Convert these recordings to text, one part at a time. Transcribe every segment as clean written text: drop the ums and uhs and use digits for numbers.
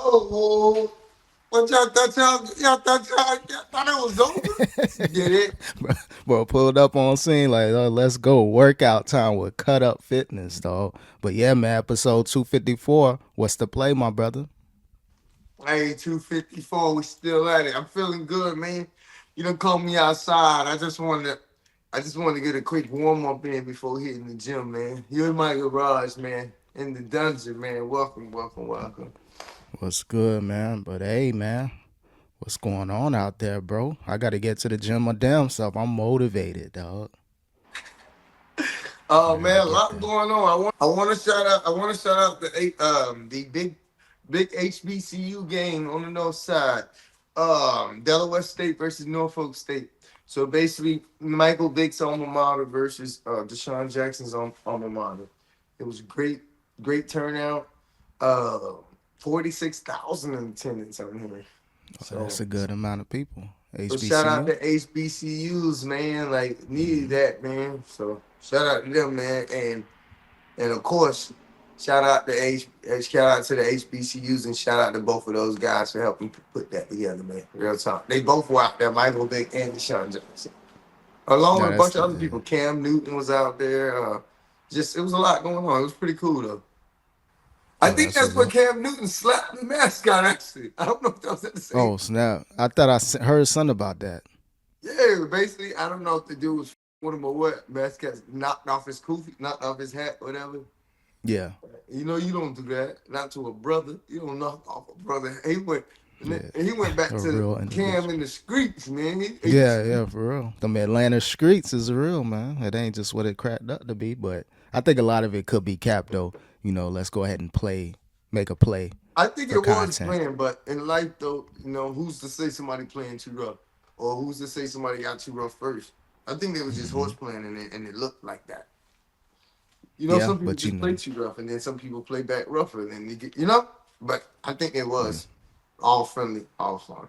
Oh, what y'all thought it was over? Get it? Bro, pulled up on scene like, let's go workout time with Cut Up Fitness, dog. But yeah, man, episode 254. What's the play, my brother? Hey, 254, we still at it. I'm feeling good, man. You done called me outside. I just wanted to get a quick warm up in before hitting the gym, man. You in my garage, man. In the dungeon, man. Welcome, welcome, welcome. What's good, man? But hey, man, what's going on out there, bro? I got to get to the gym my damn self. I'm motivated, dog. Oh I got to man, a get lot there. going on. I want to shout out the big HBCU game on the north side. Delaware State versus Norfolk State. So basically, Michael Vick's alma mater versus DeSean Jackson's alma mater. It was great turnout. Uh, 46,000 in attendance on here. That's So a good amount of people. so shout out HBCU? to HBCUs, man. Like needed that, man. So shout out to them, man. And of course, shout out to the HBCUs and shout out to both of those guys for helping put that together, man. Real talk. They both were out there, Michael Vick and DeSean Jackson. Along No, with a that's bunch of the. other people. Cam Newton was out there. Just it was a lot going on. It was pretty cool though. I Oh, think that's that's what's what up. Cam Newton slapped the mascot actually. I don't know if that was at the same. Oh, snap. I thought heard something about that. Yeah, basically, I don't know if the dude was with him or what. Mascot knocked off his kufi, knocked off his hat, whatever. Yeah. You know, you don't do that. Not to a brother. You don't knock off a brother. Yeah. He went back A to real Cam individual. in the streets, man. Yeah, yeah, for real. Them Atlanta streets is real, man. It ain't just what it cracked up to be, but I think a lot of it could be capped though. Let's go ahead and make a play I think for it was content. playing, but in life though, who's to say somebody playing too rough, or who's to say somebody got too rough first? I think it was just horse playing, and it looked like that. Yeah, Some people but just play too rough, and then some people play back rougher, and then they get. But I think it yeah. was all friendly, all fun.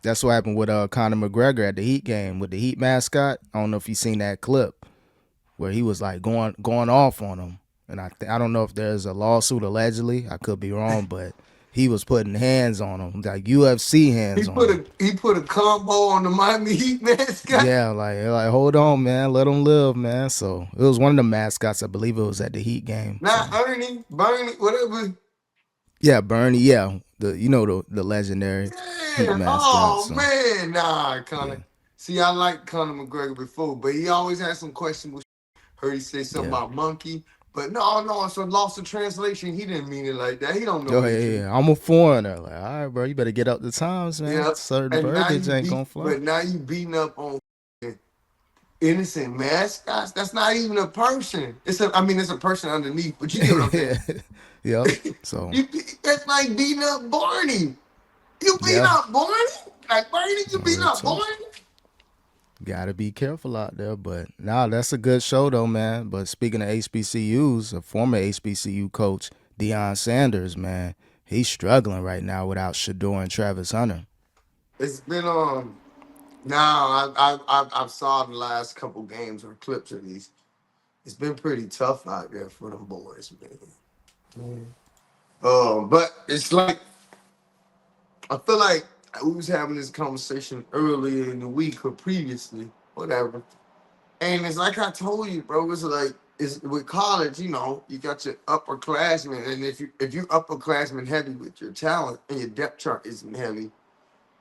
That's what happened with Conor McGregor at the Heat game with the Heat mascot. I don't know if you seen that clip where he was like going off on him, and I don't know if there's a lawsuit allegedly. I could be wrong, but he was putting hands on him, like UFC He hands on put him. a combo on the Miami Heat mascot. Yeah, like hold on, man, let him live, man. So it was one of the mascots. I believe it was at the Heat game. So Not Ernie, Bernie, whatever. yeah, Bernie, yeah, the legendary Heat Yeah. mascot. Oh So man, nah, yeah, Conor. See, I like Conor McGregor before, but he always had some questionable. Heard he say something yeah. about monkey, but no, it's a loss of translation. He didn't mean it like that. He don't know Oh his yeah, truth. yeah. I'm a foreigner. Like, all right, bro, you better get up the times, man. Yeah, Certain and now verbiage you ain't beat, gonna fly. but now you beating up on innocent mascots. That's not even a person. It's a person underneath, but you get what I'm saying. Yeah, yep. So That's like beating up Barney. You beat yeah, up Barney? Like Barney, you beat real up talk. Barney? Gotta be careful out there, but nah, that's a good show though, man. But speaking of HBCUs, a former HBCU coach, Deion Sanders, man, he's struggling right now without Shador and Travis Hunter. It's been now I've saw the last couple games or clips of these. It's been pretty tough out there for them boys, man. But it's like I feel like we was having this conversation earlier in the week or previously, whatever. And it's like I told you, bro. It's like it's with college. You got your upperclassmen, and if you're upperclassmen heavy with your talent and your depth chart isn't heavy,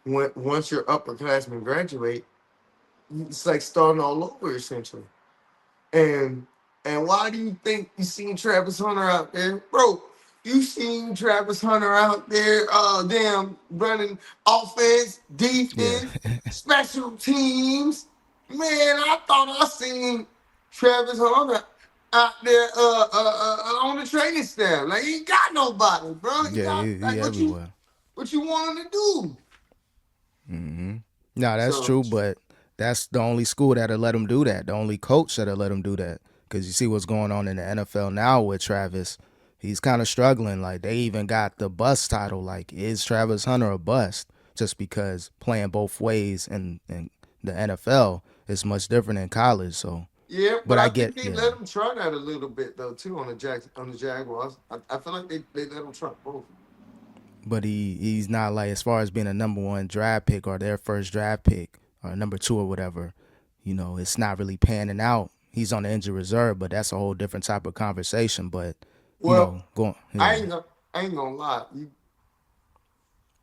once your upperclassmen graduate, it's like starting all over essentially. And and why do you think you seen Travis Hunter out there, bro? You seen Travis Hunter out there, damn, running offense, Yeah, defense, special teams. Man, I thought I seen Travis Hunter out there, on the training staff. Like he ain't got nobody, bro. He yeah, got he like everywhere. what you want him to do. Nah, that's So true, but that's the only school that'll let him do that. The only coach that'll let him do that. Because you see what's going on in the NFL now with Travis. He's kind of struggling. Like they even got the bust title. Like, is Travis Hunter a bust? Just because playing both ways in the NFL is much different in college. So, yeah, but but I I think get, they yeah, let him try that a little bit though too on the Jaguars. I feel like they let him try both. but he's not like as far as being a number one draft pick or their first draft pick or number two or whatever. It's not really panning out. He's on the injured reserve, but that's a whole different type of conversation. But Well, going I yeah, ain't gonna, I ain't gonna lie.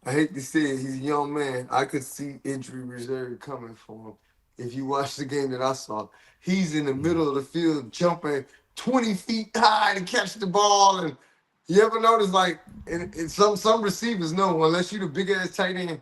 I hate to say it, he's a young man. I could see injury reserve coming for him. If you watch the game that I saw, he's in the yeah, middle of the field jumping 20 feet high to catch the ball. And you ever notice, like, and some receivers know, unless you the big ass tight end,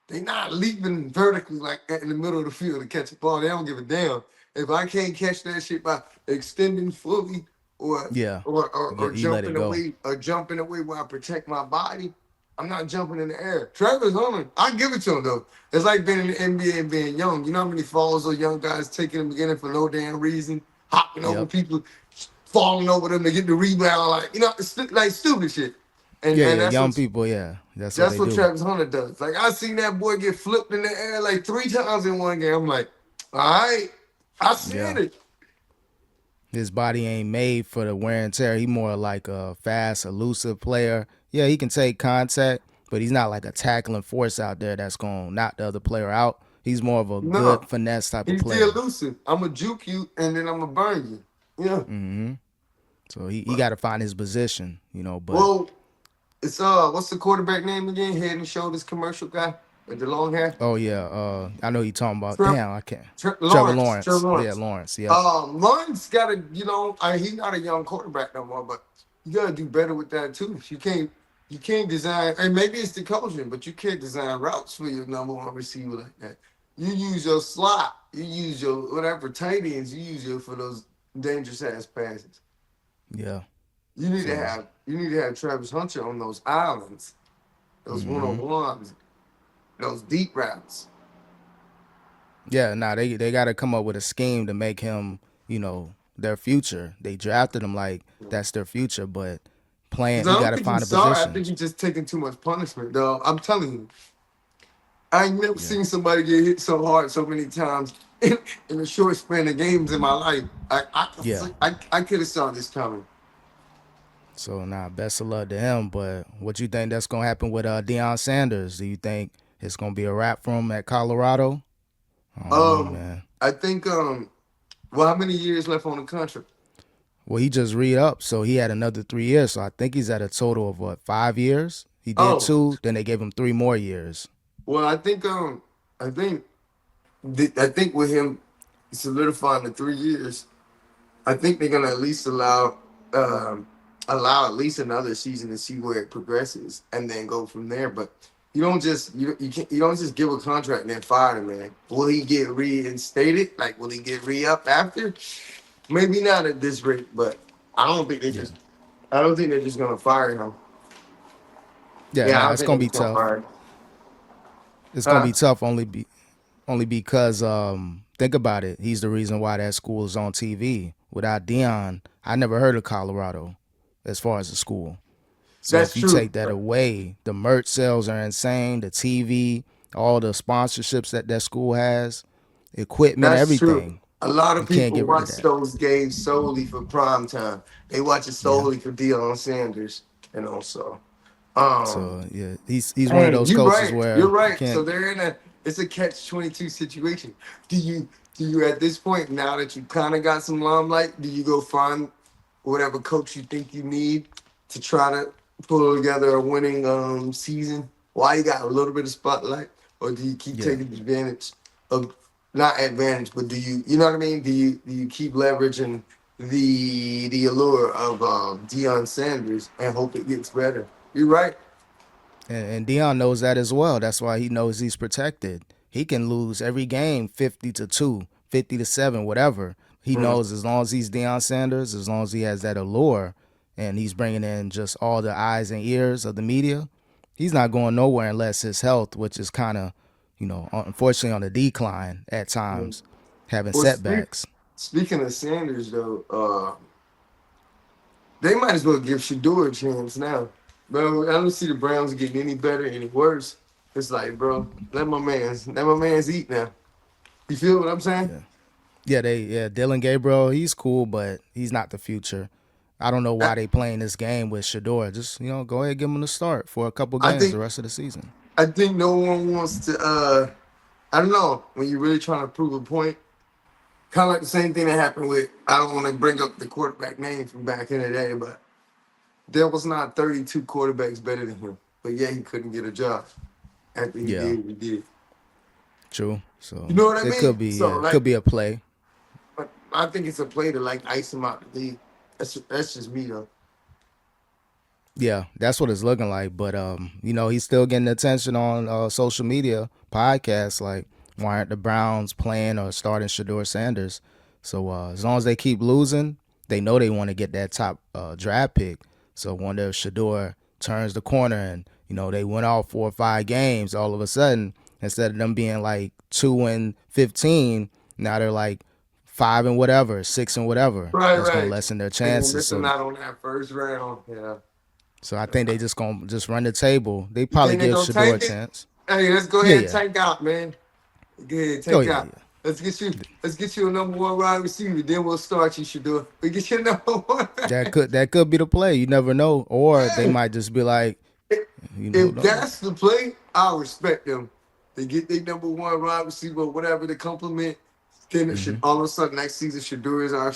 they not leaping vertically like in the middle of the field to catch the ball. They don't give a damn. If I can't catch that shit by extending fully or yeah. or He let it go. jumping away where I protect my body, I'm not jumping in the air. Travis Hunter, I give it to him though. It's like being in the NBA and being young. You know how many falls those young guys take in the beginning for no damn reason, hopping over Yep. people, falling over them to get the rebound, like it's like stupid shit. Yeah, And yeah. Young people, yeah, that's what that's they what do. Travis Hunter does. Like I seen that boy get flipped in the air like 3 times in one game. I'm like, all right, I seen Yeah. it. His body ain't made for the wear and tear. He more like a fast, elusive player. Yeah, he can take contact, but he's not like a tackling force out there that's gonna knock the other player out. He's more of a good No, finesse type of he's the player. elusive. I'm gonna juke you and then I'm gonna burn you. Yeah. So he But, got to find his position, But well, it's what's the quarterback name again? Head and Shoulders commercial guy with the long hair. oh yeah, I know you talking about. Trevor, Damn, I can't. Trevor Lawrence. Trevor Lawrence. Yeah, Lawrence. Lawrence. Yep. Lawrence got to, he's not a young quarterback no more, but you gotta do better with that too. You can't design, and maybe it's the coaching, but you can't design routes for your number one receiver like that. You use your slot, you use your whatever tight ends, you use your for those dangerous ass passes. Yeah. So You need to have Travis Hunter on those islands, those one on ones, those deep routes. yeah, nah, they got to come up with a scheme to make him, their future. They drafted him like that's their future, but Because playing, I he got don't to think find he's a sorry. I position. think he's just taking too much punishment, though. I'm telling you, I ain't never Yeah. seen somebody get hit so hard so many times in a short span of games in my life. Yeah. I could have saw this coming. So nah, best of luck to him. But what you think that's gonna happen with Deion Sanders? Do you think it's gonna be a wrap for him at Colorado? I don't know, Um, man. I think well, how many years left on the contract? Well, he just re up, so he had another 3 years. So I think he's at a total of what, 5 years? He did Oh, two, then they gave him 3 more years. well, I think I think with him solidifying the 3 years, I think they're gonna at least um, allow at least another season to see where it progresses, and then go from there. But you don't just give a contract and then fire him, man. Will he get reinstated? Like, will he get re up after? Maybe not at this rate, but I don't think they Yeah. just. I don't think they're just gonna fire him. Yeah, Yeah, I nah, don't it's think gonna they're be just gonna tough. fire him. It's gonna Huh? be tough only because think about it. He's the reason why that school is on TV. Without Deion, I never heard of Colorado as far as the school. So That's if you true. take that away, the merch sales are insane. The TV, all the sponsorships that school has, equipment, That's true. everything. A lot You of can't people get rid of watch that. those games solely for prime time. They watch it Yeah. solely for Deion Sanders, and also. Um, So yeah, he's one of Hey, those you're coaches right. You're where you right. So can't. they're in a it's a catch 22 situation. Do you at this point, now that you kind of got some limelight, do you go find whatever coach you think you need to try to pull together a winning season while you got a little bit of spotlight, or do you keep Yeah. taking advantage of, not advantage, but you know what I mean? Do you keep leveraging the allure of Deion Sanders and hope it gets better? You're right. And Deion knows that as well. That's why he knows he's protected. He can lose every game 50-2, 50-7, whatever. He Mm. knows as long as he's Deion Sanders, as long as he has that allure and he's bringing in just all the eyes and ears of the media, he's not going nowhere unless his health, which is kind of, unfortunately on the decline at times, having Well, setbacks. speaking of Sanders, though, they might as well give Shador a chance now. Bro, I don't see the Browns getting any better, any worse. It's like, bro, let my man's eat now. You feel what I'm saying? Yeah. Yeah, Dylan Gabriel, he's cool, but he's not the future. I don't know I, why they playing this game with Shador. Just go ahead, give him the start for a couple I games the think rest of the season. I think no one wants to. I don't know when you're really trying to prove a point. Kind of like the same thing that happened with. I don't want to bring up the quarterback name from back in the day, but there was not 32 quarterbacks better than him. But yeah, he couldn't get a job after he Yeah, did what he did. true. You So know what I it mean? could be So yeah, it could like, be a play. but I think it's a play to like ice him out the league. That's just me though. Yeah, that's what it's looking like. But he's still getting attention on social media, podcasts. Like, why aren't the Browns playing or starting Shador Sanders? So as long as they keep losing, they know they want to get that top draft pick. So wonder if Shador turns the corner and they went off 4 or 5 games. All of a sudden, instead of them being like 2-15, now they're like 5 and whatever, 6 and whatever. Right, That's gonna right. lessen their And then chances. missing So out on that first round. Yeah. so I think they just gonna just run the table. They You probably think they give gonna Shador a tank it? chance. Hey, let's go Yeah, ahead and yeah. tank out, man. Go ahead, Oh tank yeah, out. yeah. Let's get you a number one wide receiver. Then we'll start you, Shador. We get you number one. That could be the play. You never know. Or they Yeah. might just be like, If don't. that's the play, I respect them. They get their number one wide receiver, whatever the compliment. Then it should Hmm. all of a sudden next season Shador is our.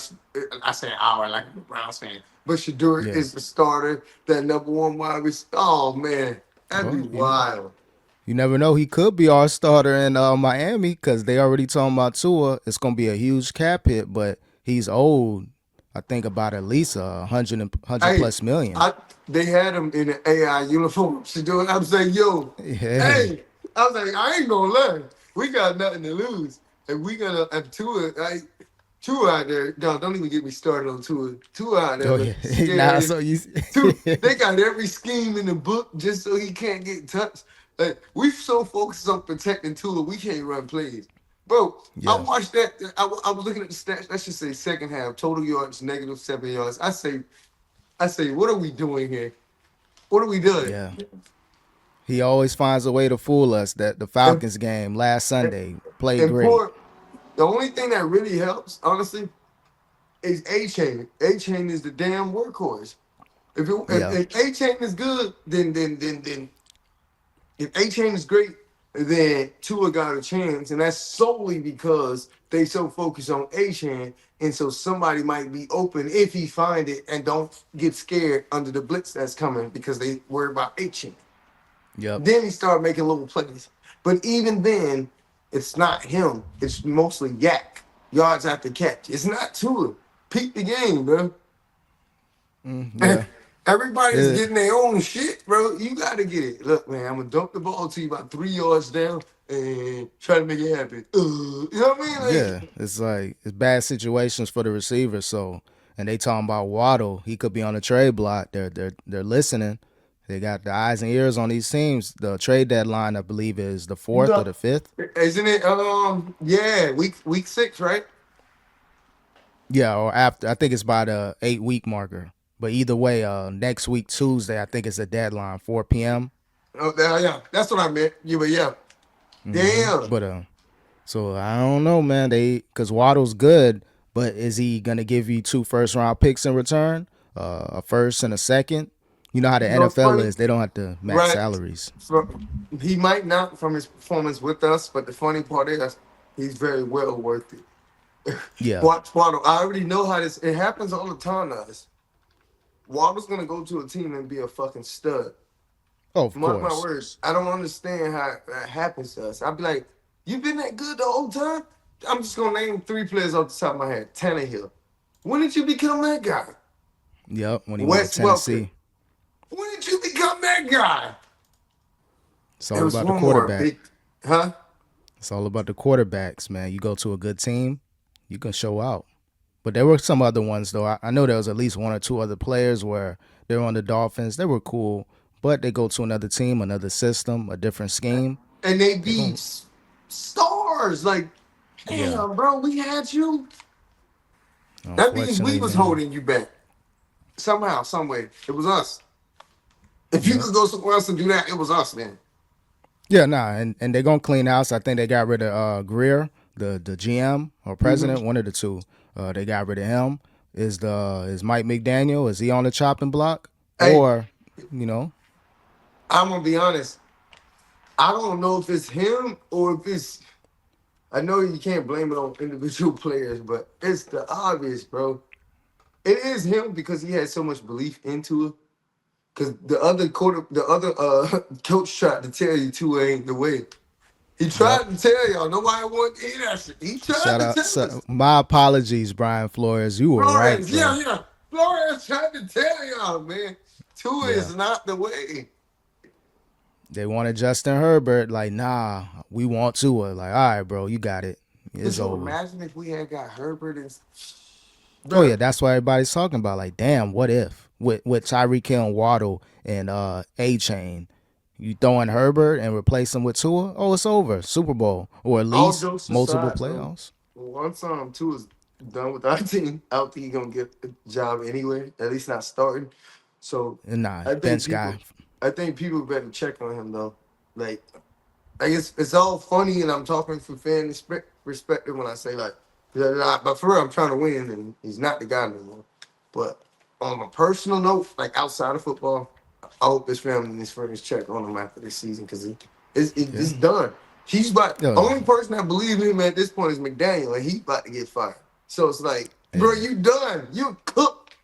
I say our like a Browns fan, but Shador Yeah. is the starter. That number one wide receiver. Oh man, that'd be Well, wild. you never know. He could be our starter in Miami because they already talking about Tua. It's gonna be a huge cap hit, but he's old. I think about at least 100 Hey, plus million. I they had him in an AI uniform. Shador, I was like, yo, Hey, hey, I was like, I ain't gonna lie, we got nothing to lose, and we gonna have Tua, like Tua out there. No, don't even get me started on Tua. Tua out there oh yeah. looking Nah, scared. so you. Tua, they got every scheme in the book just so he can't get touched. Like we so focused on protecting Tua, we can't run plays. Bro, I Yeah, watched that. I was looking at the stats. That should say second half total yards -7 yards. I say, what are we doing here? What are we doing? yeah. He always finds a way to fool us. That the And, Falcons game last and, Sunday played and great. poor. The only thing that really helps, honestly, is A Chain. A Chain is the damn workhorse. Yeah, If A Chain is good, then if A Chain is great, then Tua got a chance, and that's solely because they so focused on A Chain, and so somebody might be open if he find it, and don't get scared under the blitz that's coming because they worry about A Chain. yep. Then he started making little plays, but even then, it's not him. It's mostly Yak yards after catch. It's not Tua. Peak the game, bro. Yeah. Everybody's It, getting their own shit, bro. You gotta get it. Look, man, I'm gonna dump the ball to you about 3 yards down and try to make it happen. You know what I mean? yeah, it's like it's bad situations for the receiver. So, and they talking about Waddle. He could be on the trade block. They're listening. They got the eyes and ears on these teams. The trade deadline, I believe, is the fourth or No, the fifth. isn't it? Yeah, week 6, right? Yeah, or after. I think it's by the 8 week marker. But either way, next week Tuesday, I think it's a deadline, 4 p.m. Oh, yeah, that's what I meant. Yeah, but yeah, damn. But so I don't know, man. Because Waddle's good, but is he gonna give you 2 first round picks in return? A first and a second. You know how the You know what's NFL funny? is; they don't have to match Right. salaries. He might not from his performance with us, but the funny part is he's very well worth it. Yeah. Watch Waddle. I already know how this. It happens all the time to us. Waddle's gonna go to a team and be a fucking stud. Oh, of Mark my course. words. I don't understand how that happens to us. I'd be like, you been that good the whole time? I'm just gonna name 3 players off the top of my head. Tannehill. When did you become that guy? Yep. When he went to Wes Welker. Tennessee, When did you become that guy? it's There all was about the one more quarterback. big, huh? It's all about the quarterbacks, man. You go to a good team, you can show out. But there were some other ones though. I know there was at least 1 or 2 other players where they were on the Dolphins. They were cool, but they go to another team, another system, a different scheme. And they They be gon' stars. Like, yeah. damn, bro, we had you. That means we Unfortunately, was man. holding you back somehow, some way. It was us. If you Yep. could go somewhere else and do that, it was us, man. Yeah, nah, and they're gonna clean house. I think they got rid of Greer, the GM or Hmm. president, one of the two. They got rid of him. Is Mike McDaniel, is he on the chopping block? Hey, Or, you know, I'm gonna be honest. I don't know if it's him or if it's. I know you can't blame it on individual players, but it's the obvious, bro. It is him because he had so much belief into it. Because the other coach tried to tell you two ain't the way. He yep. tried to tell y'all. Nobody wanted to hear that shit. He tried Shout to out. tell us. My apologies, Brian Flores. You were right, Flores, bro. yeah. Flores tried to tell y'all, man. Tua Yeah. is not the way. They wanted Justin Herbert. Like, nah, we want Tua. Like, all right, bro, you got it. Could It's you over. imagine if we had got Herbert and Oh yeah, bro? that's what everybody's talking about. Like, damn, what if with Tyreek Hill and Waddle and A Chain, you throwing Herbert and replace him with Tua? Oh, it's over. Super Bowl or at All least jokes multiple aside, bro. playoffs. Once Tua is done with our team, I don't think he gonna get a job anyway. At least not starting. So And nah, I think bench people, guy. I think people better check on him though. Like I guess it's all funny, and I'm talking from fan perspective when I say like, but for real, I'm trying to win, and he's not the guy anymore. But on a personal note, like outside of football, I hope his family and his friends check on him after this season because Yeah. it's done. He's about Oh yeah. only person that believe in him at this point is McDaniel, and he's about to get fired. So it's like, bro, Yeah. you done, you cooked.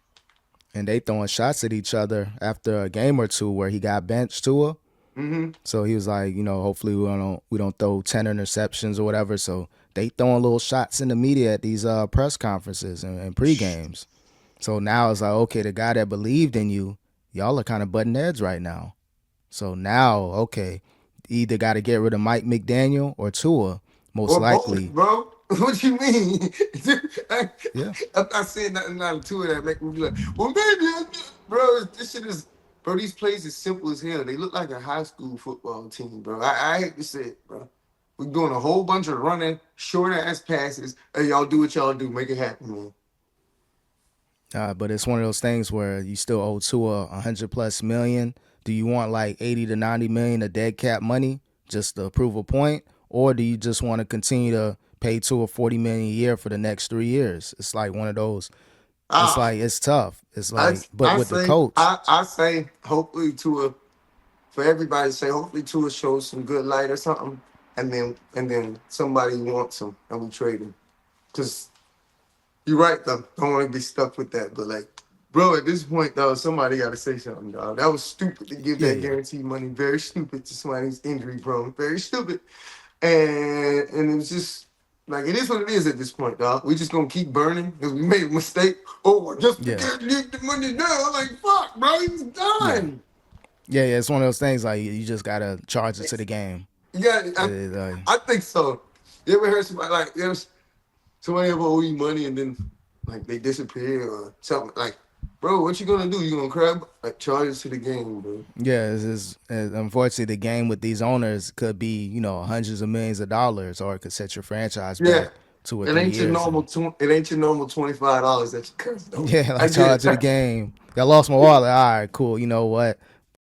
And they throwing shots at each other after a game or two where he got benched Tua. Mm-hmm. So he was like, hopefully we don't throw 10 interceptions or whatever. So they throwing little shots in the media at these press conferences and pre games. So now it's like, okay, the guy that believed in you, y'all are kind of butting heads right now. So now, okay, either got to get rid of Mike McDaniel or Tua, most Or both, likely. bro. What you mean? I, Yeah. I'm not saying nothing out of two of that make me be like, well, maybe, bro. This shit is, bro. These plays is simple as hell. They look like a high school football team, bro. I hate to say it, bro. We're doing a whole bunch of running, short ass passes, and y'all do what y'all do. Make it happen, man. But it's one of those things where you still owe Tua 100+ million. Do you want like 80 to 90 million of dead cap money just to prove a point, or do you just want to continue to pay Tua 40 million a year for the next 3 years? It's like one of those. It's Ah, like it's tough. It's I, like, but I with the say, coach, I say, hopefully for everybody to say, hopefully Tua shows some good light or something, and then somebody wants him and we trade him. Cause you're right though. Don't want to be stuck with that. But like, bro, at this point though, somebody got to say something, dog. That was stupid to give yeah, that yeah, guaranteed money. Very stupid to somebody who's injury prone. Very stupid. And it was just like it is what it is at this point, dog. We just gonna keep burning because we made a mistake. Oh, just yeah, because you get the money now, like fuck, bro, he's yeah, done. yeah. It's one of those things like you just gotta charge it to the game. Yeah, I think so. You ever heard somebody like there's somebody ever owe you money and then like they disappear or something like, bro, what you gonna do? You gonna cry? Like charges to the game, bro. Yeah, unfortunately the game with these owners could be hundreds of millions of dollars, or it could set your franchise Yeah, back 2 or it three ain't your years. normal. And It ain't your normal $25 that you curse though. yeah, I like get charge to the it. game. I lost my wallet. All right, cool. You know what?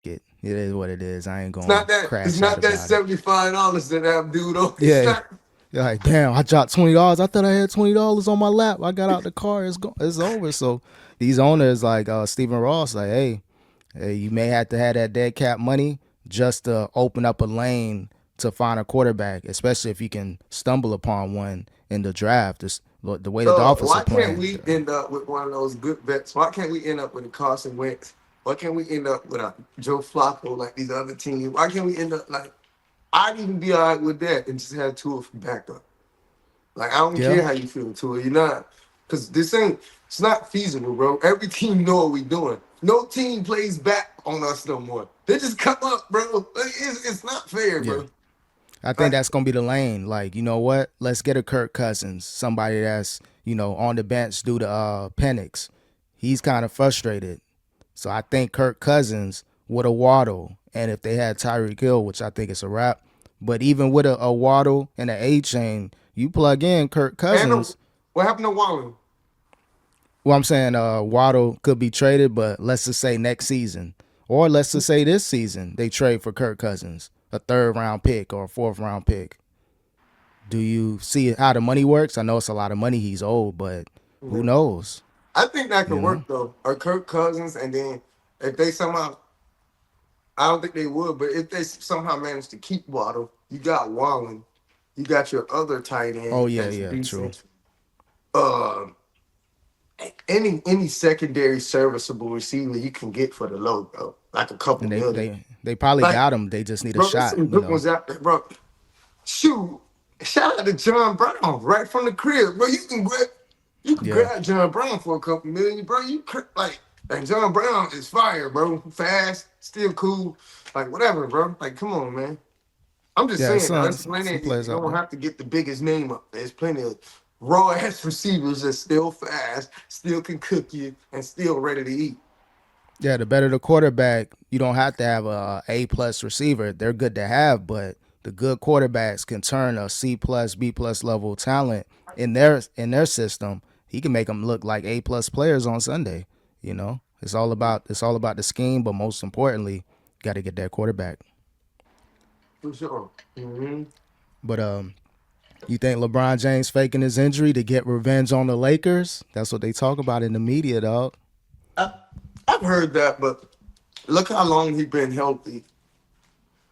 It is what it is. I ain't It's gonna not that. It's crash out not that about it. $75 that I'm due though. It's Yeah, not. you're like, damn, I dropped $20. I thought I had $20 on my lap. I got out the car. It's over. So these owners like Stephen Ross, like, hey, you may have to have that dead cap money just to open up a lane to find a quarterback, especially if you can stumble upon one in the draft. The way the So Dolphins are why can't playing. we end up with one of those good bets? Why can't we end up with a Carson Wentz? Why can't we end up with a Joe Flacco like these other teams? Why can't we end up like I'd even be all right with that and just have Tua for backup? Like I don't Yeah, care how you feel, Tua. You're not because this ain't it's not feasible, bro. Every team know what we doing. No team plays back on us no more. They just come up, bro. Like, it's not fair, yeah. bro. I think Like that's gonna be the lane. Like, you know what? Let's get a Kirk Cousins, somebody that's on the bench due to Penix. He's kind of frustrated, so I think Kirk Cousins with a Waddle, and if they had Tyreek Hill, which I think is a wrap. But even with a Waddle and an A chain, you plug in Kirk and Cousins. what happened to Wallen? Well, I'm saying Waddle could be traded, but let's just say next season, or let's just say this season they trade for Kirk Cousins, a third-round pick or a fourth-round pick. Do you see how the money works? I know it's a lot of money he's owed, but who knows? I think that could You know, work though. Or Kirk Cousins, and then if they somehow, I don't think they would, but if they somehow manage to keep Waddle, you got Wallen, you got your other tight oh end yeah, that's yeah, true. decent. Uh, any secondary serviceable receiver you can get for the low, bro, like a couple And they million. they they probably Like, got him. They just need a bro, there's shot. some You good know. ones out there, bro. Shoot, shout out to John Brown right from the crib, bro. You can Yeah. grab John Brown for a couple million, bro. Like, and John Brown is fire, bro. Fast, still cool, like whatever, bro. Like, come on, man. I'm just Yeah. saying, Some there's plenty. some You players out don't there. have to get the biggest name up. There's plenty of raw ass receivers that's still fast, still can cook you, and still ready to eat. Yeah, the better the quarterback, you don't have to have a plus receiver. They're good to have, but the good quarterbacks can turn a C plus, B plus level talent in their system. He can make them look like A plus players on Sunday. You know, it's all about the scheme, but most importantly, got to get that quarterback. For sure. Hmm. But you think LeBron James faking his injury to get revenge on the Lakers? That's what they talk about in the media, dog. I, I've heard that, but look how long he been healthy.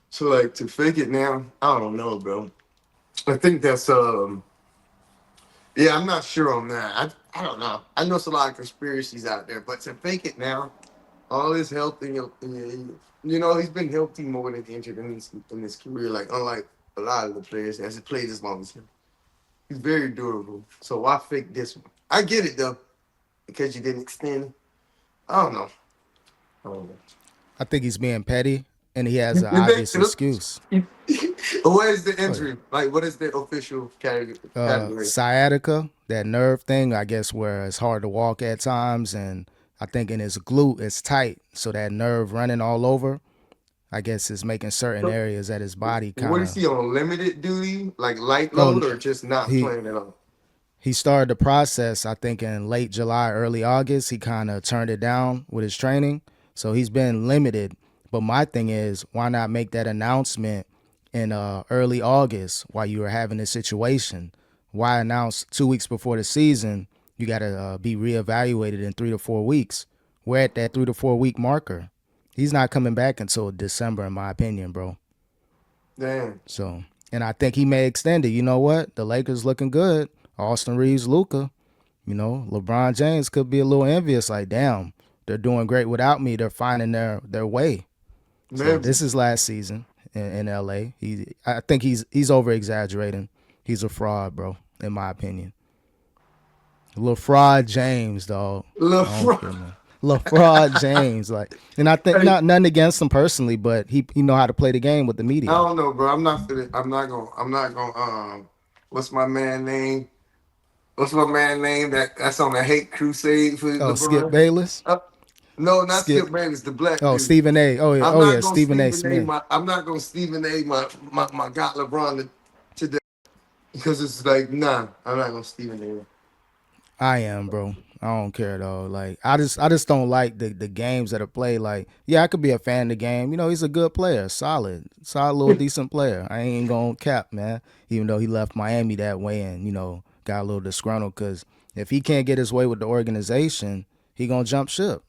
So like to fake it now, I don't know, bro. I think that's yeah, I'm not sure on that. I don't know. I know it's a lot of conspiracies out there, but to fake it now, all his healthy, he's been healthy more than injured in his career. Like unlike a lot of the players that has played as long as him, he's very durable. So why fake this one? I get it though, because you didn't extend. I don't know. I don't know. I think he's being petty, and he has You an you think? obvious excuse. What is the Go ahead. injury? Like, what is the official category? Sciatica, that nerve thing, I guess, where it's hard to walk at times, and I think in his glute it's tight, so that nerve running all over, I guess, is making certain So, areas at his body what kind is of. he on limited duty, like light Oh, load, or just not he playing at all? he started the process, I think, in late July, early August. He kind of turned it down with his training. So he's been limited. But my thing is, why not make that announcement in early August while you were having this situation? Why announce 2 weeks before the season? You got to be reevaluated in 3 to 4 weeks. We're at that 3 to 4 week marker. He's not coming back until December, in my opinion, bro. Damn. So, and I think he may extend it. You know what? The Lakers looking good. Austin Reeves, Luca. LeBron James could be a little envious. Like, damn, they're doing great without me. They're finding their way. So Maybe. this is last season in LA. I think he's over exaggerating. He's a fraud, bro, in my opinion. Little fraud James, dog. I don't LeBron. care, man. Little fraud James, like, and I think Hey, not nothing against him personally, but he know how to play the game with the I media. don't know, bro. I'm not finna. I'm not gonna. I'm not gonna. What's my man name? What's my man name? That's on the hate crusade for Oh, Skip LeBron. Bayless, Uh, no, not Skip. Skip Bayless, the black Oh, dude. Stephen A. I'm Oh yeah, not gonna Stephen A. Stephen A. Smith. My. I'm not gonna Stephen A. My guy LeBron today because it's like nah. I'm not gonna Stephen A. I am, bro. I don't care though. Like I just don't like the games that are played. Like, yeah, I could be a fan of the game. He's a good player, solid little decent player. I ain't gonna cap, man. Even though he left Miami that way and got a little disgruntled because if he can't get his way with the organization, he gonna jump ship.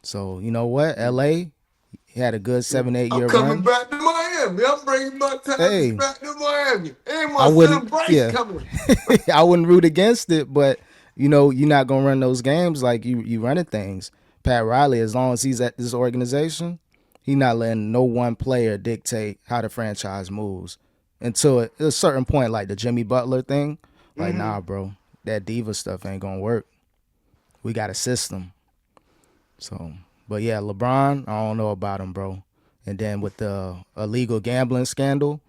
So you know what, LA, he had a good 7 8 year I'm coming run. back to Miami. I'm bringing my talents Hey, back to Miami. And I my wouldn't. son Bryce Yeah, coming. I wouldn't root against it, but you're not gonna run those games like you running things. Pat Riley, as long as he's at this organization, he not letting no one player dictate how the franchise moves until a certain point, like the Jimmy Butler thing. Like, Hmm. nah, bro, that diva stuff ain't gonna work. We got a system. So, but yeah, LeBron, I don't know about him, bro. And then with the illegal gambling scandal,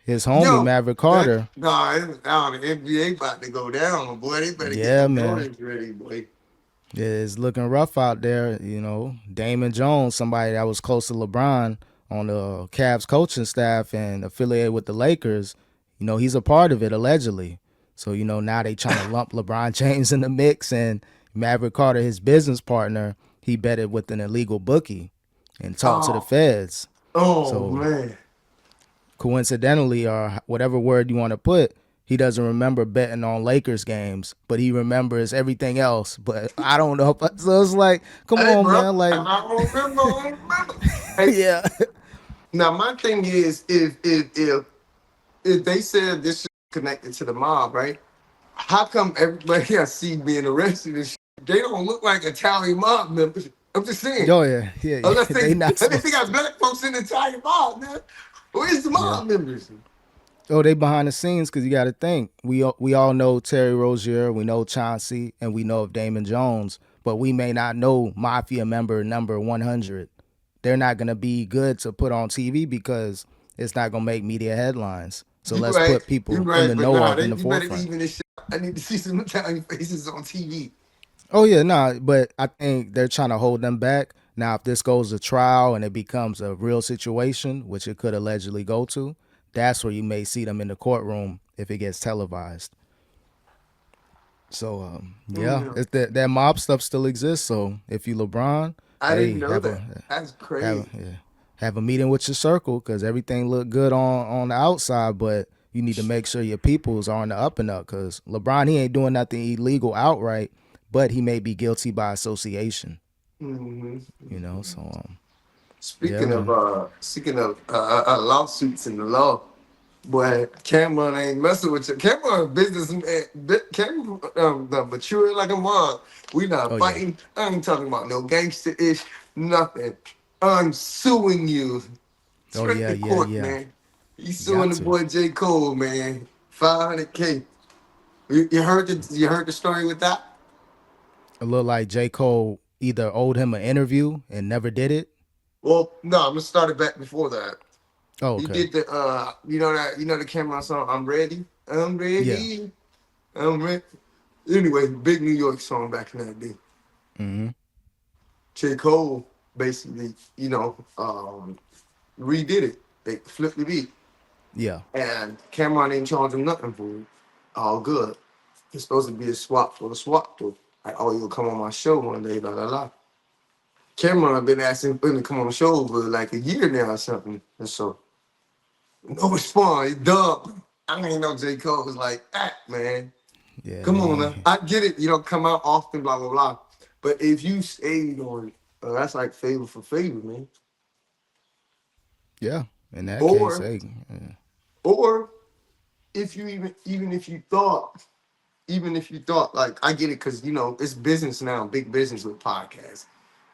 his homie Yo, Maverick that Carter. nah, now the NBA about to go down, boy. They better get Yeah, them man. Jordans ready, boy. It's looking rough out there. Damon Jones, somebody that was close to LeBron on the Cavs coaching staff and affiliated with the Lakers, he's a part of it allegedly. So, now they trying to lump LeBron James in the mix and Maverick Carter, his business partner, he betted with an illegal bookie and talked to the Oh, feds. oh So man. coincidentally, or whatever word you want to put, he doesn't remember betting on Lakers games, but he remembers everything else. But I don't know. So it's like, come Hey, on, bro, man. Like, I don't remember. Hey, yeah. now my thing is, if they said this is connected to the mob, right? How come everybody I see being arrested and shit, they don't look like Italian mob members? I'm just saying. Oh yeah, yeah, yeah. Unless They not they supposed got to. black folks in the Italian mob, man. Where's the Yeah. mob members? Oh, they behind the scenes because you got to think. We all know Terry Rozier, we know Chauncey, and we know of Damon Jones, but we may not know Mafia member number 100. They're not gonna be good to put on TV because it's not gonna make media headlines. So You let's right, put you people in right, the but know nah, of in the you better forefront. leave in this shit. I need to see some Italian faces on TV. Oh yeah, nah, but I think they're trying to hold them back. Now, if this goes to trial and it becomes a real situation, which it could allegedly go to, that's where you may see them in the courtroom if it gets televised. So yeah, Mm, it's that mob stuff still exists. So if you LeBron, I didn't hey, know that. That's have crazy. yeah, have a meeting with your circle because everything look good on the outside, but you need to make sure your peoples are on the up and up. Because LeBron, he ain't doing nothing illegal outright, but he may be guilty by association. Hmm. So yeah, Speaking of man. lawsuits in the law, boy, Cameron ain't messing with you. Cameron businessman. Cameron done mature like a mom. We not Oh yeah. fighting. I ain't talking about no gangster ish. Nothing. I'm suing you Oh straight yeah, to yeah, court, yeah. man. He's You suing got the to. boy J.Cole, man. 500K. You heard the story with that? It looked like J. Cole either owed him an interview and never did it. Well, no, I'm gonna start it back before that. Oh, He okay. did the you know the Cameron song I'm ready. I'm Yeah. ready. I'm ready. Anyway, big New York song back in that day. Mm-hmm. J. Cole basically, redid it. They flipped the beat. Yeah. And Cameron didn't charge him nothing for it. All good. It's supposed to be a swap for a swap for. Like, oh, you'll come on my show one day, la la la. Cameron been asking him to come on the show for like a year now or something. And so no response. He dubbed. I didn't know J. Cole was like that, man. Yeah. Come on now. I get it. You don't come out often, blah, blah, blah. But if you stayed on it, that's like favor for favor, man. Yeah. In that case, Or hey. Yeah. or if you even if you thought like I get it because it's business now, big business with podcasts.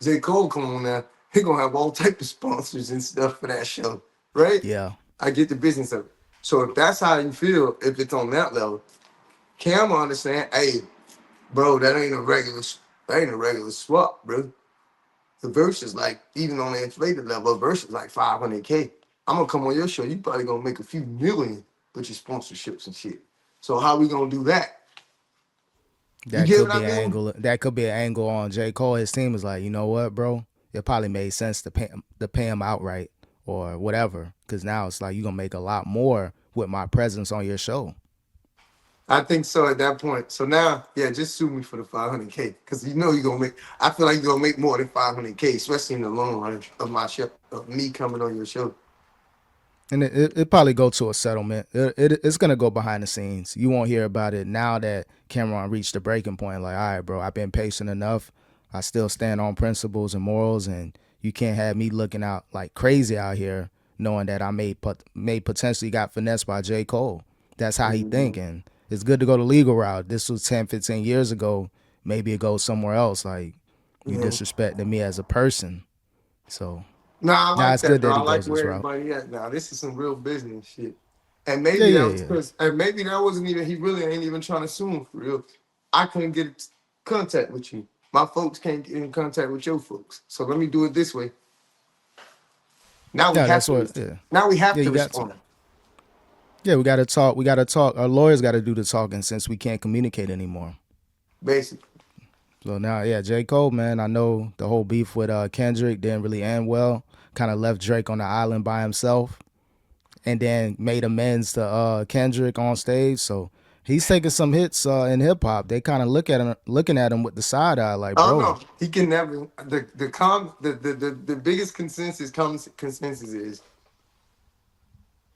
J. Cole come on now, he gonna have all type of sponsors and stuff for that show, right? Yeah. I get the business of it. So if that's how you feel, if it's on that level, Cam understand, hey, bro, that ain't a regular swap, bro. The verse is like, even on the inflated level, a verse is like 500K. I'm gonna come on your show, you probably gonna make a few million with your sponsorships and shit. So how we gonna do that? You That get could what be I an mean? angle. That could be an angle on J. Cole. His team is like, you know what, bro? It probably made sense to pay him outright or whatever. Because now it's like you're gonna make a lot more with my presence on your show. I think so at that point. So now, yeah, just sue me for the 500K. Cause you're gonna make I feel like you're gonna make more than 500K, especially in the long run of my show, of me coming on your show. And it probably go to a settlement. It's gonna go behind the scenes. You won't hear about it now that Cameron reached the breaking point. Like, all right, bro, I've been patient enough. I still stand on principles and morals, and you can't have me looking out like crazy out here, knowing that I may potentially got finessed by J. Cole. That's how he think, Mhm. and it's good to go the legal route. This was 10, 15 years ago. Maybe it goes somewhere else. Like you Yeah. disrespecting me as a person. So Nah, I now like it's that good though. that I he like goes where this route. everybody at now. This is some real business shit. And Yeah, maybe that yeah, was yeah. because, and maybe that wasn't even, he really ain't even trying to sue him for real. I couldn't get in contact with you. My folks can't get in contact with your folks. So let me do it this way. Now we Yeah, have that's to, what. Yeah, now we have yeah, to you got to. respond, Yeah, we got to talk. We got to talk. Our lawyers got to do the talking since we can't communicate anymore. basically. So now, yeah, J. Cole, man, I know the whole beef with Kendrick didn't really end well. Kind of left Drake on the island by himself, and then made amends to Kendrick on stage. So he's taking some hits in hip hop. They kind of looking at him with the side eye, like, Oh bro, no, he can never. The biggest consensus is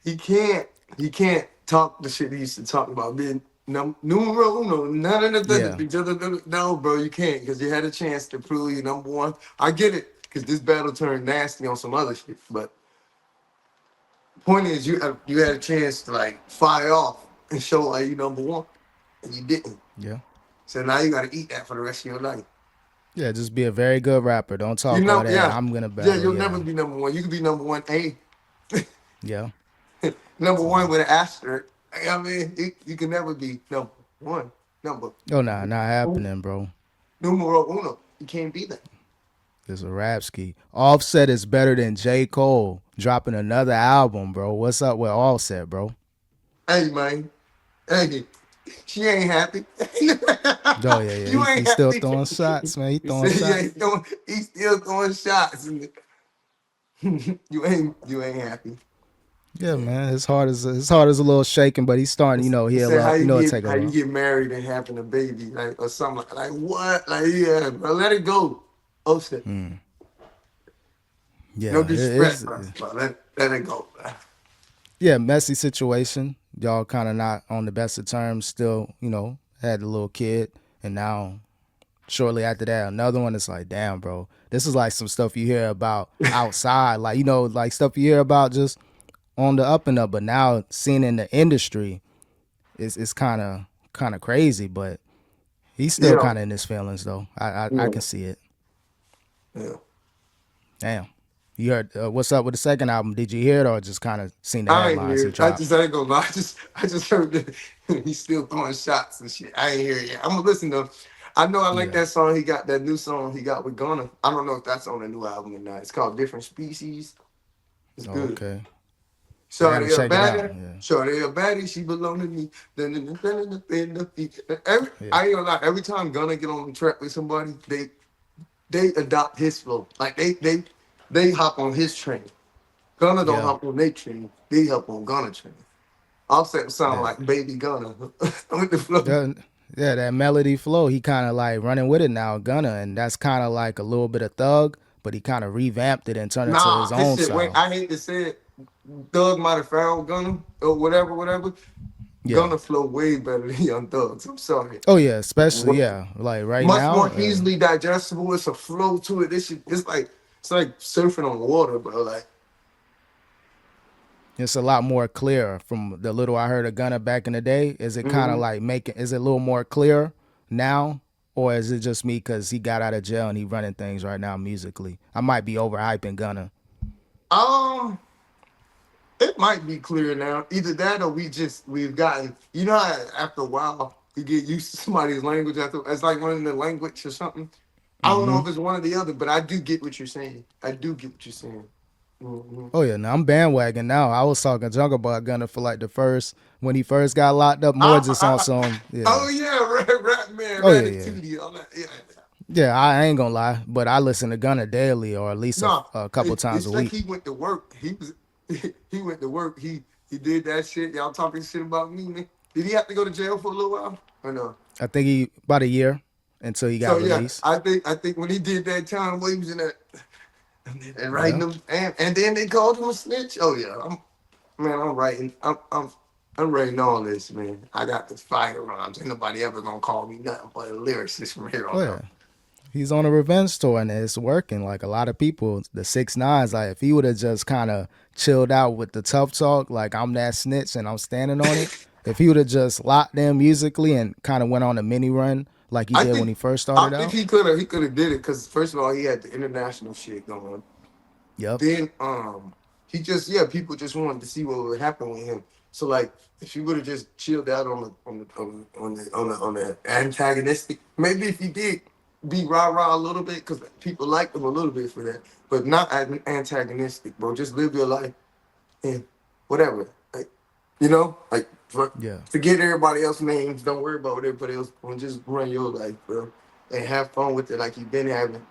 he can't he can't talk the shit he used to talk about being numero uno. None of Yeah. the no, bro, you can't because you had a chance to prove you number one. I get it because this battle turned nasty on some other shit, but point is you had a chance to like fire off and show like you number one, and you didn't. Yeah. So now you got to eat that for the rest of your life. Yeah, just be a very good rapper. Don't You talk all know, that. yeah, I'm gonna yeah. battle. You'll never Yeah. be number one. You could be number one A, Yeah. number So one with an asterisk. I mean, you can never be number one. Number oh nah, not happening, bro. numero uno. You can't be that. It's a rap ski. Offset is better than J. Cole dropping another album, bro. What's up with Offset, bro? Hey man, hey, she ain't happy. Oh yeah, yeah. You ain't He still happy. throwing shots, man. He You throwing say he shots. ain't throwing. He's still throwing shots. You ain't happy. Yeah, man. His heart is a little shaking, but he's starting. You He'll say how you it'll get take a how you while. get married and having a baby, like or something like what? Like yeah, bro, let it go. Oh shit. No Yeah, disrespect, bro. Let it go. Bro. yeah, messy situation. Y'all kind of not on the best of terms. Still, had a little kid, and now shortly after that, another one. It's like, damn, bro, this is like some stuff you hear about outside, like like stuff you hear about just on the up and up. But now seeing in the industry, it's kind of crazy. But he's still Yeah, kind of in his feelings, though. I yeah, can see it. yeah. Damn. You heard what's up with the second album? Did you hear it or just kind of seen the I ain't headlines hear he it. I dropped? just ain't gonna lie. I just heard that he's still throwing shots and shit. I ain't hear it yet. I'm gonna listen to him. I know I like Yeah. that song. He got that new song he got with Gunna. I don't know if that's on the new album or not. It's called Different Species. It's Oh, good. okay. I gotta Shorty a check it out. baddie. Yeah. Shorty a baddie. She belong to me. Yeah. I ain't gonna lie. Every time Gunna get on the track with somebody, they adopt his flow. Like they hop on his train. Gunna don't Yeah. hop on their train. They hop on Gunna train. Offset sound That like Baby Gunna with the flow. that yeah, that melody flow, he kind of like running with it now, Gunna, and that's kind of like a little bit of Thug, but he kind of revamped it and turned it to Nah, his his own shit. Wait, style. I hate to say it. Thug might have found Gunna or whatever. Yeah. Gonna flow way better than Young Thugs. I'm sorry. Oh yeah, especially yeah, like right Much now, more easily digestible. It's a flow to it. This shit, it's like surfing on water, bro. Like it's a lot more clear from the little I heard of Gunna back in the day. Is it kind of mhm. like making? Is it a little more clear now, or is it just me because he got out of jail and he running things right now musically? I might be overhyping Gunna. um, it might be clear now. Either that or we've gotten. You know how after a while you get used to somebody's language after it's like learning the language or something. I don't know Hmm. if it's one or the other, but I do get what you're saying. I do get what you're saying. Hmm. Oh yeah, now I'm bandwagon now. I was talking junk about Gunna for like the first when he first got locked up, more just on some yeah. Oh yeah, rap man, Oh yeah, yeah, Ratatouille, all that. Yeah. yeah. I ain't gonna lie, but I listen to Gunna daily or at least No, a couple times a it's like week. he went to work. He went to work. He did that shit. Y'all talking shit about me, man. Did he have to go to jail for a little while? Or no? I think he about a year until he So got yeah, released. I think when he did that time where he was in that and writing Yeah. them and then they called him a snitch. Oh yeah, I'm writing. I'm writing all this, man. I got the firearms. Ain't nobody ever gonna call me nothing but a lyricist from here Oh on yeah. out. He's on a revenge tour and it's working. Like a lot of people, the 6ix9ine, like if he would have just kind of chilled out with the tough talk, like I'm that snitch and I'm standing on it. If he would have just locked them musically and kind of went on a mini run like he I did when think he first I started think out. he could have did it because first of all he had the international shit going. Yep. Then he just people just wanted to see what would happen with him. So like if he would have just chilled out on the antagonistic, maybe if he did be rah rah a little bit because people liked him a little bit for that, but not antagonistic, bro. Just live your life and whatever, like like Yeah. forget everybody else's names. Don't worry about what everybody else doing. Just run your life, bro, and have fun with it like you've been having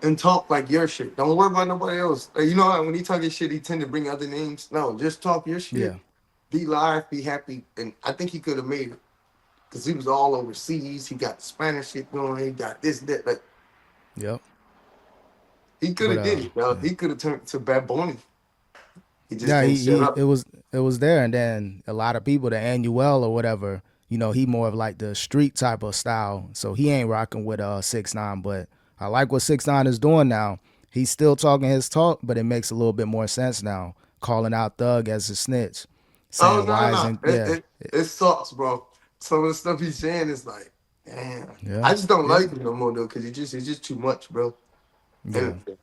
and talk like your shit. Don't worry about nobody else. Like, you know how when he talk his shit, he tend to bring other names. No, just talk your shit. Yeah. Be live, be happy. And I think he could have made it because he was all overseas. He got the Spanish shit going. He got this, that. Like Yep. he could But have did it, bro. yeah. He could have turned to Bad Bunny. He just Yeah, didn't he, shut he it up. was it was there, and then a lot of people, the Annuel or whatever, he more of like the street type of style, so he ain't rocking with 6ix9ine. But I like what 6ix9ine is doing now. He's still talking his talk, but it makes a little bit more sense now, calling out Thug as a snitch, Oh saying no, no, why no. isn't It, yeah, it it sucks, bro. Some of the stuff he's saying is like, damn. I yeah, just don't yeah, like him no more though, cause it's just too much, bro. yeah. And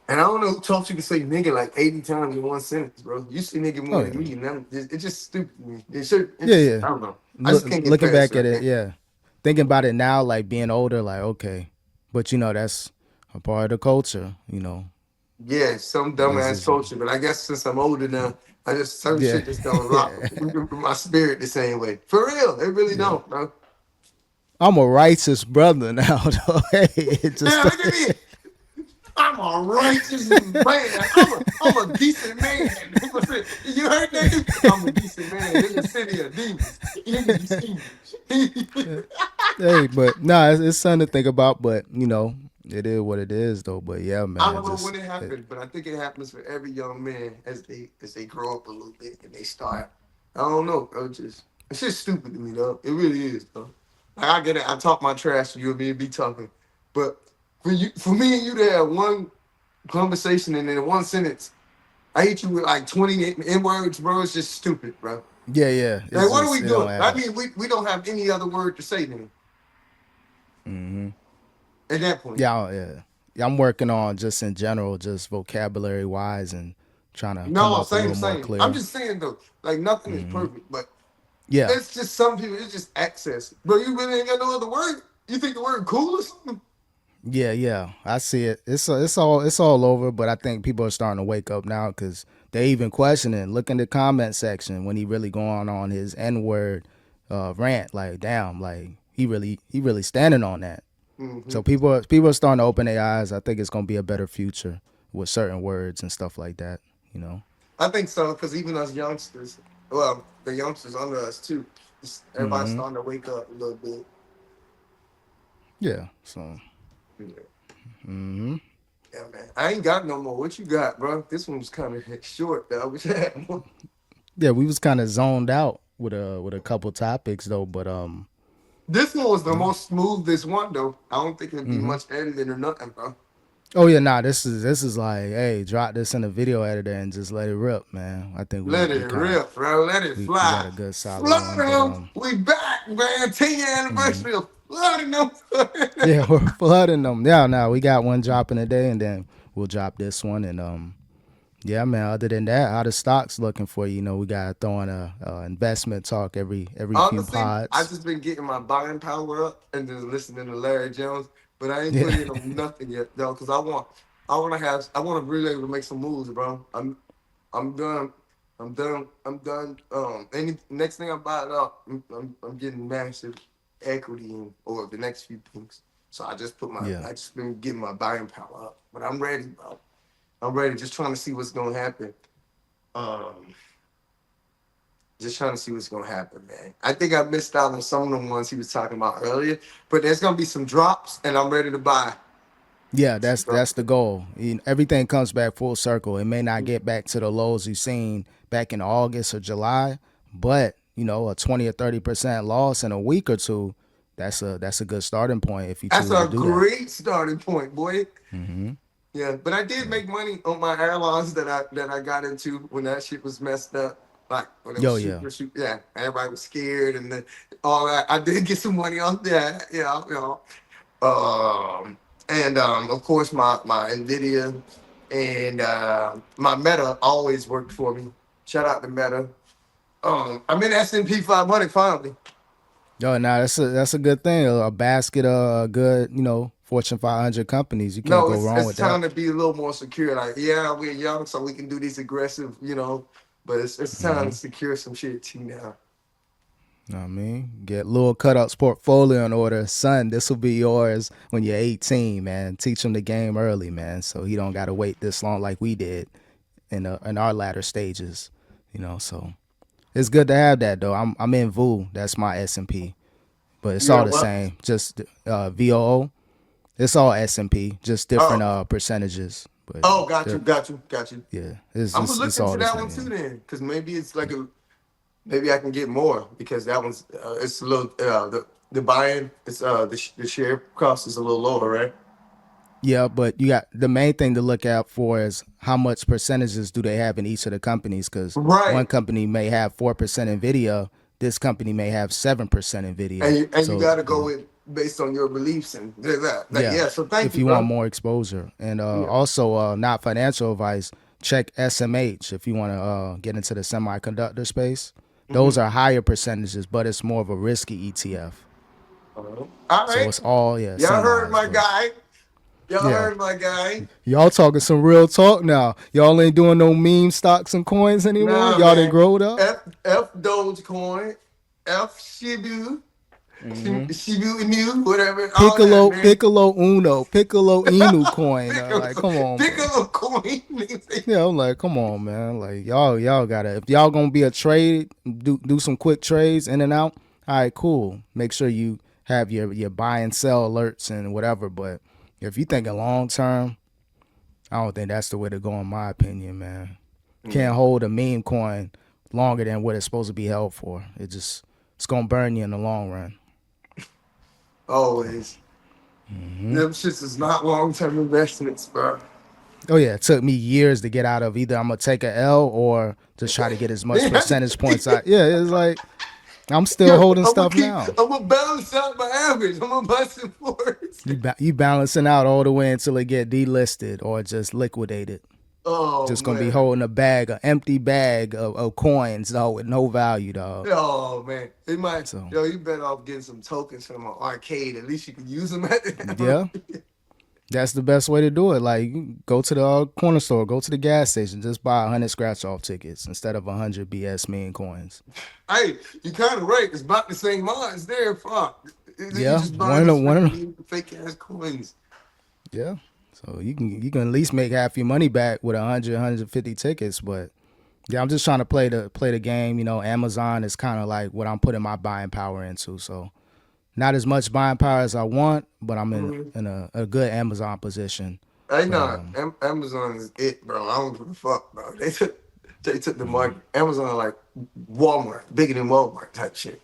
and I don't know who taught you to say nigga like 80 times in one sentence, bro. You say nigga more Oh than yeah, me, and it's just stupid to me. It yeah, just yeah. I don't know. I just can't get Looking past back it. at I it, can't. yeah, thinking about it now, like being older, like okay, but that's a part of the culture, Yeah, some This dumbass is culture, but I guess since I'm older now, I just certain yeah. shit just don't rock with my spirit the same way. For real, it really Yeah. don't, bro. I'm a righteous brother now, though. Hey, it Yeah, just look at me. I'm a righteous man. I'm a decent man. You heard that? I'm a decent man in the city of demons. In the city. hey, but nah, it's something to think about. But it is what it is, though. But yeah, I man, don't know just when it happened, but I think it happens for every young man as they grow up a little bit and they start. I don't know, bro. It's just stupid to me, though. It really is, though. Like I get it. I talk my trash to you and me and be talking, but for me and you to have one conversation and in one sentence, I hit you with like 20 N words, bro. It's just stupid, bro. yeah, yeah. Like, It's what are just we it don't doing? add I up. mean, we don't have any other word to say then Hmm. at that point. Yeah. Yeah, I'm working on just in general, just vocabulary wise, and trying to come No, up a same, little more same. I'm clear. just saying though, like nothing is perfect, but Yeah, it's just some people. It's just access, bro. You really ain't got no other word. You think the word cool or something? yeah. I see it. It's all over. But I think people are starting to wake up now because they even questioning. Look in the comment section when he really going on his N word rant. Like, damn, like he really standing on that. Hmm. So people are starting to open their eyes. I think it's gonna be a better future with certain words and stuff like that. You know. I think so because even us youngsters, well, the youngsters under us too, everybody's Hmm. starting to wake up a little bit. Yeah. So. Yeah. Hmm. Yeah, man. I ain't got no more. What you got, bro? This one was kind of short. Though. I wish I had more. Yeah, we was kind of zoned out with a couple topics though, but This one was the yeah. most smoothest one, though. I don't think it'd be Hmm. much editing or nothing, bro. Oh yeah, nah. This is like, hey, drop this in a video editor and just let it rip, man. I think we Let we it kind of rip, bro. Let it we got fly. a good solid one, but Flood them. We back, man. 10-year mhm. anniversary of flooding them. Yeah, we're flooding them. Yeah, now we got one dropping today, and then we'll drop this one, and yeah, man. Other than that, how the stocks looking for you? We got to throw in a investment talk every few Honestly, I pods. just been getting my buying power up and just listening to Larry Jones, but I ain't Yeah, put in on nothing yet, though, because I want to really able to make some moves, bro. I'm done. I'm done. Any next thing I buy it up, I'm getting massive equity in or the next few things. So yeah, I just been getting my buying power up. But I'm ready, bro. I'm ready. Just trying to see what's gonna happen. Um, just trying to see what's gonna happen, man. I think I missed out on some of the ones he was talking about earlier, but there's gonna be some drops, and I'm ready to buy. yeah. Some That's drops. the goal. Everything comes back full circle. It may not get back to the lows you've seen back in August or July, but a 20 or 30% loss in a week or two. That's a good starting point if you That's choose to a do that. great starting point, boy. Hmm. Yeah, but I did Yeah. make money on my airlines that I got into when that shit was messed up. Like when it was Yo, yeah. super. Yeah, everybody was scared and all that. I did get some money on that. Yeah, and of course my Nvidia and my Meta always worked for me. Shout out to Meta. I'm in S&P 500 finally. Yo, nah, that's a good thing. A basket of good, Fortune 500 companies. You can't No, go it's wrong it's with that. time to be a little more secure. Like, yeah, we're young, so we can do these aggressive, but it's time to Hmm. secure some shit too now. Know what I mean? Get Lil Cutup's portfolio in order. Son, this will be yours when you're 18, man. Teach him the game early, man, so he don't got to wait this long like we did in our latter stages. So it's good to have that though. I'm in VOO. That's my S&P, but it's Yeah, all the well, same. Just VOO. It's all S&P, just different oh, percentages. But Oh, got you. yeah, I'm gonna look it's all into the that one same. too Yeah. then, because maybe it's like a maybe I can get more because that one's it's a little the buy-in it's the share cost is a little lower, right? Yeah, but you got the main thing to look out for is how much percentages do they have in each of the companies? Because one Right. company may have 4% Nvidia, this company may have 7% Nvidia. And you So got to go with based on your beliefs and that. Like, yeah, yeah. So thank if you, you want bro. more exposure, and Yeah. also not financial advice, check SMH if you want to get into the semiconductor space. Those Mm-hmm. are higher percentages, but it's more of a risky ETF. All So right. it's all Y'all heard semis, my but guy. Y'all yeah. heard my guy. Y'all talking some real talk now. Y'all ain't doing no meme stocks and coins anymore. Nah, Y'all didn't man. grow it up. F Dogecoin, F Shibu Inu, whatever, all that, man. Piccolo Inu coin. Piccolo, Like, come on, bro. Piccolo coin. Yeah, I'm like, come on, man. Like, y'all gotta. If y'all gonna be a trade, do some quick trades in and out. All right, cool. Make sure you have your buy and sell alerts and whatever. But if you thinking long term, I don't think that's the way to go, in my opinion, man. Can't hold a meme coin longer than what it's supposed to be held for. It's gonna burn you in the long run. Always. Them shits is not long term investments, bro. Oh yeah, it took me years to get out of either I'm gonna take a L or just try to get as much percentage points out. Yeah, it's like I'm still Yo, holding stuff now. I'm gonna balance out my average. I'm gonna buy some forwards. You balancing out all the way until it get delisted or just liquidated. Oh Just gonna be man. holding a bag, an empty bag of coins, dog, with no value, dog. Oh man. It might So yo, you better off getting some tokens from an arcade. At least you can use them at the yeah, that's the best way to do it. Like, you go to the corner store, go to the gas station, just buy 100 scratch off tickets instead of 100 BS meme coins. Hey, you kinda right. It's about the same odds there. Fuck. You Yeah, just buying these one of them. fake ass coins. Yeah. So you can at least make half your money back with 100, 150 tickets. But yeah, I'm just trying to play the game. You know, Amazon is kind of like what I'm putting my buying power into. So not as much buying power as I want, but I'm Mhm. in a good Amazon position. Hey, But nah, Amazon is it, bro. I don't give a fuck, bro. They took the market. Amazon like Walmart, bigger than Walmart type shit.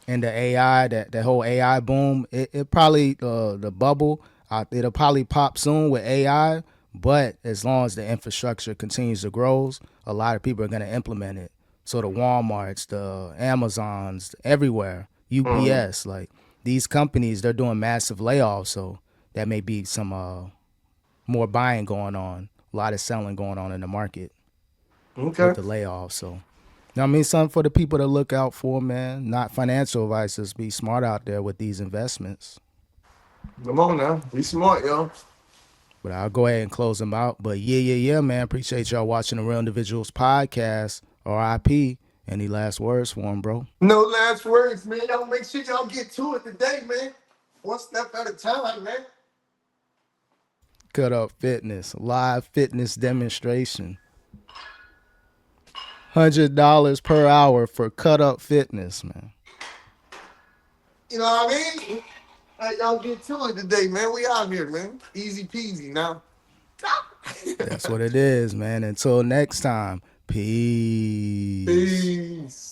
and the AI, that whole AI boom, it probably the bubble, it'll probably pop soon with AI. But as long as the infrastructure continues to grow, a lot of people are going to implement it. So the WalMarts, the Amazons, everywhere, Mhm. UPS, like these companies, they're doing massive layoffs. So that may be some more buying going on, a lot of selling going on in the market Okay. with the layoffs. So, you know what I mean, something for the people to look out for, man. Not financial advice, just be smart out there with these investments. Come on now. Be smart, yo. But I'll go ahead and close them out. But yeah, man. Appreciate y'all watching the Real Individuals podcast. RIP. Any last words for him, bro? No last words, man. Y'all make sure y'all get to it today, man. One step at a time, man. Cut Up Fitness, live fitness demonstration. $100 per hour for Cut Up Fitness, man. You know what I mean? Y'all get to it today, man. We out here, man. Easy peasy now. That's what it is, man. Until next time, peace. Peace.